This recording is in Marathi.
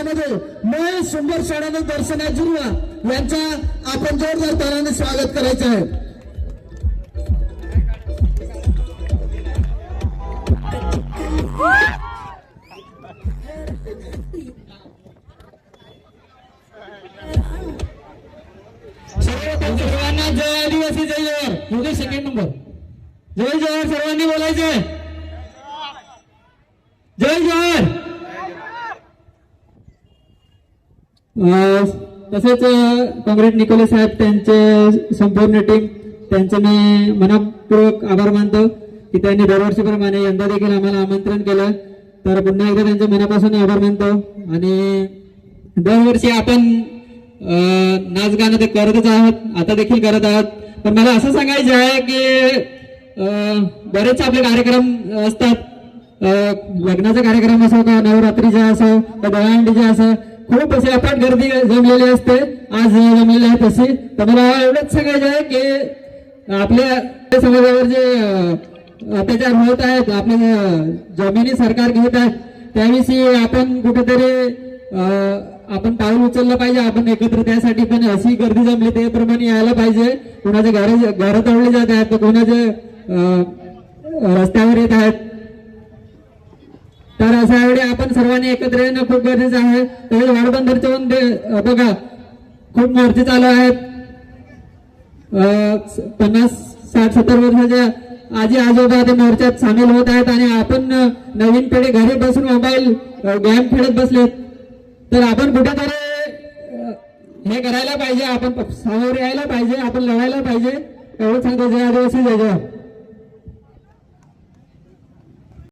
मैदानामध्ये महेश सुंदर शाळाने दर्शना जिल्हा यांचा आपण जोरदार तालाने स्वागत करायचं आहे. सर्वांना जय आदिवासी जय जवाहर. उद्या सेकंड नंबर जय जवाहर सर्वांनी बोलायचंय. जय जवाहर. तसेच कॉम्रेड निकोले साहेब त्यांचे संपूर्ण टीम त्यांचे मी मनपूर्वक आभार मानतो की त्यांनी दरवर्षीप्रमाणे यंदा देखील आम्हाला आमंत्रण केलं. तर पुन्हा एकदा त्यांच्या मनापासून आभार मानतो. आणि दरवर्षी आपण नाच गाणं ते करतच आहोत, आता देखील करत आहोत. पण मला असं सांगायचं आहे की बरेच आपले कार्यक्रम असतात, लग्नाचा कार्यक्रम असो का नवरात्रीचा असो का दहीहंडीचा असो, खूप असे अफाट गर्दी जमलेली असते. आज जमलेली आहे तशी. तर मला एवढंच सांगायचं आहे की आपल्या समाजावर जे अत्याचार होत आहेत, आपल्या जमिनी सरकार घेत आहेत, त्याविषयी आपण कुठेतरी आपण पाऊल उचललं पाहिजे. आपण एकत्र त्यासाठी पण अशी गर्दी जमली त्याप्रमाणे यायला पाहिजे. कोणाचे घर तोडले जात आहेत, तर कोणाचे रस्त्यावर येत आहेत. तर अशा वेळी आपण सर्वांनी एकत्र येणं खूप गरजेचं आहे. तर वाडबंदरच्या बघा खूप मोर्चे चालू आहेत. 50-60-70 वर्षाच्या आजी आजोबा ते मोर्चात सामील होत आहेत. आणि आपण नवीन पिढी घरी बसून मोबाईल गेम खेळत बसलेत. तर आपण कुठेतरी हे करायला पाहिजे, आपण समोर यायला पाहिजे, आपण लढायला पाहिजे. एवढं सांगतो. जय आदिवासी जय जवाहर.